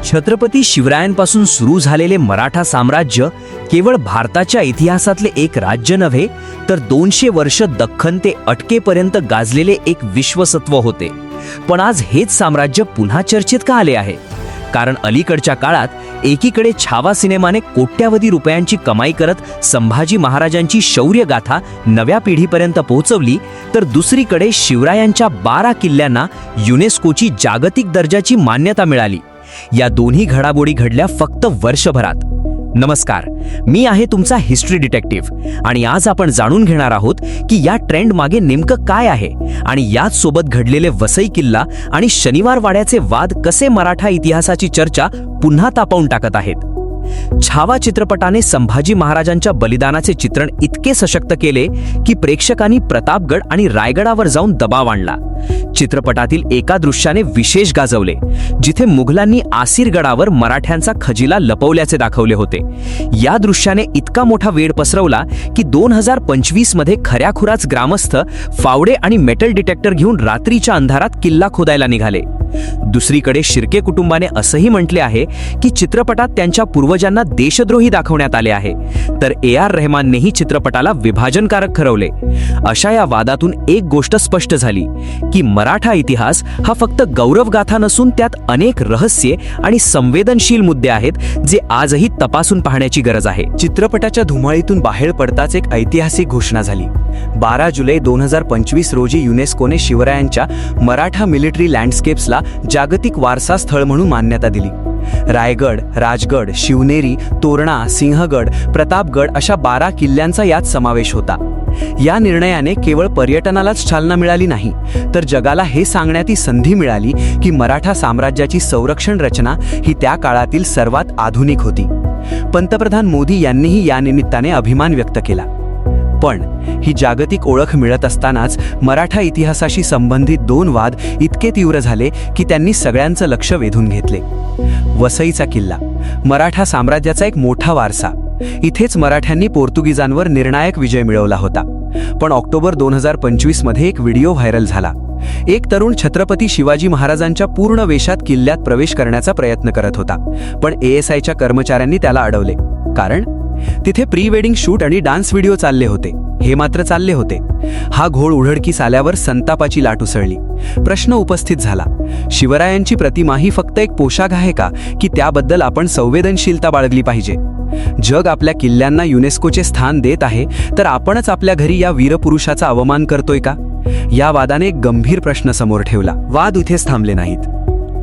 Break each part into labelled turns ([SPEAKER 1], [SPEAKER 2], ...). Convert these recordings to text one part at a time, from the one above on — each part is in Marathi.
[SPEAKER 1] छत्रपती शिवरायांपासून सुरू झालेले मराठा साम्राज्य केवळ भारताच्या इतिहासातले एक राज्य नव्हे, तर 200 वर्ष दख्खन ते अटकेपर्यंत गाजलेले एक विश्वसत्व होते. पण आज हेच साम्राज्य पुन्हा चर्चेत का आले आहे? कारण अलीकडच्या काळात एकीकडे छावा सिनेमाने कोट्यावधी रुपयांची कमाई करत संभाजी महाराजांची शौर्यगाथा नव्या पिढीपर्यंत पोहोचवली, तर दुसरीकडे शिवरायांच्या 12 किल्ल्यांना युनेस्कोची जागतिक दर्जाची मान्यता मिळाली. या दोन्ही घडामोडी घडल्या फक्त वर्षभरात. नमस्कार, मी आहे तुमचा हिस्ट्री डिटेक्टिव्ह आणि आज आपण जाणून घेणार आहोत की या ट्रेंड मागे नेमकं काय आहे आणि याच सोबत घडलेले वसई किल्ला आणि शनिवार वाड्याचे वाद कसे मराठा इतिहासाची चर्चा पुन्हा तापवून टाकत आहेत. छावा चित्रपटाने संभाजी महाराजांच्या बलिदानाचे चित्रण इतके सशक्त केले की प्रेक्षकांनी प्रतापगड आणि रायगडावर जाऊन दबाव आणला. चित्रपटातील एका दृश्याने विशेष गाजवले, जिथे मुघलांनी आसीरगडावर मराठ्यांचा खजिला लपवल्याचे दाखवले होते. या दृश्याने इतका मोठा वेळ पसरवला की 2025 मध्ये खऱ्याखुराच ग्रामस्थ फावडे आणि मेटल डिटेक्टर घेऊन रात्रीच्या अंधारात किल्ला खोदायला निघाले. दुसरीकडे शिर्के कुटुंबाने असंही म्हटले आहे की चित्रपटात त्यांच्या पूर्वजांना देशद्रोही दाखवण्यात आले आहे, तर AR रहमाननेही चित्रपटाला विभाजनकारक ठरवले. अशा या वादातून एक गोष्ट स्पष्ट झाली की मराठा इतिहास हा फक्त गौरवगाथा नसून त्यात अनेक रहस्ये आणि संवेदनशील मुद्दे आहेत जे आजही तपासून पाहण्याची गरज आहे.
[SPEAKER 2] चित्रपटाच्या धुमाळीतून बाहेर पडताच एक ऐतिहासिक घोषणा झाली. 12 जुलै 2025 रोजी युनेस्कोने शिवरायांच्या मराठा मिलिटरी लँडस्केप्सला जागतिक वारसा स्थळ म्हणून मान्यता दिली. रायगड, राजगड, शिवनेरी, तोरणा, सिंहगड, प्रतापगड अशा 12 किल्ल्यांचा यात समावेश होता. या निर्णयाने केवळ पर्यटनालाच चालना मिळाली नाही, तर जगाला हे सांगण्याची संधी मिळाली की मराठा साम्राज्याची संरक्षण रचना ही त्या काळातील सर्वात आधुनिक होती. पंतप्रधान मोदी यांनीही या निमित्ताने अभिमान व्यक्त केला. पण ही जागतिक ओळख मिळत असतानाच मराठा इतिहासाशी संबंधित 2 वाद इतके तीव्र झाले की त्यांनी सगळ्यांचं लक्ष वेधून घेतले. वसईचा किल्ला, मराठा साम्राज्याचा एक मोठा वारसा. इथेच मराठ्यांनी पोर्तुगीजांवर निर्णायक विजय मिळवला होता. पण ऑक्टोबर 2025 मध्ये एक व्हिडिओ व्हायरल झाला. एक तरुण छत्रपती शिवाजी महाराजांच्या पूर्ण वेशात किल्ल्यात प्रवेश करण्याचा प्रयत्न करत होता, पण ASIच्या कर्मचाऱ्यांनी त्याला अडवले. कारण तिथे प्री वेडिंग शूट आणि डान्स व्हिडिओ चालले होते. हे मात्र चालले होते. हा घोळ उघडकीस आल्यावर संतापाची लाट उसळली. प्रश्न उपस्थित झाला, शिवरायांची प्रतिमा ही फक्त एक पोशाख आहे का, की त्याबद्दल आपण संवेदनशीलता बाळगली पाहिजे? जग आपल्या किल्ल्यांना युनेस्कोचे स्थान देत आहे, तर आपणच आपल्या घरी या वीरपुरुषाचा अवमान करतोय का? या वादाने एक गंभीर प्रश्न समोर ठेवला. वाद इथेच थांबले नाहीत.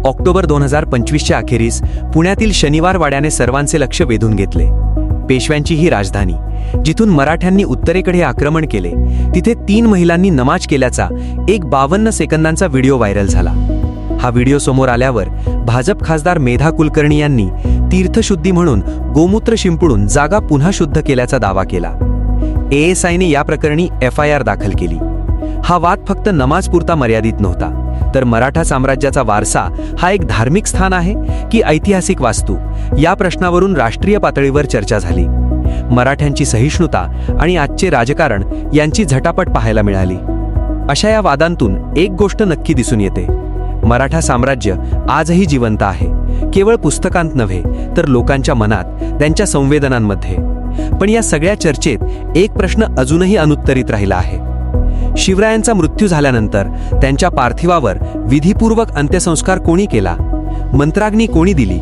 [SPEAKER 2] ऑक्टोबर 2025च्या अखेरीस पुण्यातील शनिवार वाड्याने सर्वांचे लक्ष वेधून घेतले. पेशव्यांची ही राजधानी, जिथून मराठ्यांनी उत्तरेकडे आक्रमण केले, तिथे 3 महिलांनी नमाज केल्याचा एक 52 सेकंदांचा व्हिडिओ व्हायरल झाला. हा व्हिडिओ समोर आल्यावर भाजप खासदार मेधा कुलकर्णी यांनी तीर्थशुद्धी म्हणून गोमूत्र शिंपडून जागा पुन्हा शुद्ध केल्याचा दावा केला. ASIने या प्रकरणी FIR दाखल केली. हा वाद फक्त नमाजपुरता मर्यादित नव्हता, तर मराठा साम्राज्याचा वारसा हा एक धार्मिक स्थान आहे की ऐतिहासिक वास्तू, या प्रश्नावरून राष्ट्रीय पातळीवर चर्चा झाली. मराठ्यांची सहिष्णुता आणि आजचे राजकारण यांची झटापट पाहायला मिळाली. अशा या वादांतून एक गोष्ट नक्की दिसून येते, मराठा साम्राज्य आजही जिवंत आहे, केवळ पुस्तकांत नव्हे, तर लोकांच्या मनात, त्यांच्या संवेदनांमध्ये. पण या सगळ्या चर्चेत एक प्रश्न अजूनही अनुत्तरित राहिला आहे. शिवरायांचा मृत्यू झाल्यानंतर त्यांच्या पार्थिवावर विधिपूर्वक अंत्यसंस्कार कोणी केला? मंत्राग्नी कोणी दिली?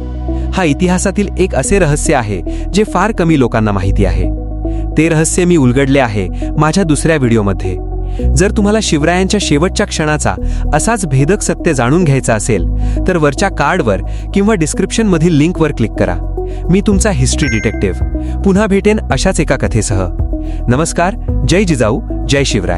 [SPEAKER 2] हा इतिहासातील एक असे रहस्य आहे जे फार कमी लोकांना माहिती आहे. ते रहस्य मी उलगडले आहे माझ्या दुसऱ्या व्हिडिओमध्ये. जर तुम्हाला शिवरायांच्या शेवटच्या क्षणाचा असाच भेदक सत्य जाणून घ्यायचा असेल, तर वरच्या कार्डवर किंवा डिस्क्रिप्शनमधील लिंकवर क्लिक करा. मी तुमचा हिस्ट्री डिटेक्टिव्ह पुन्हा भेटेन अशाच एका कथेसह. नमस्कार, जय जिजाऊ, जय शिवराय.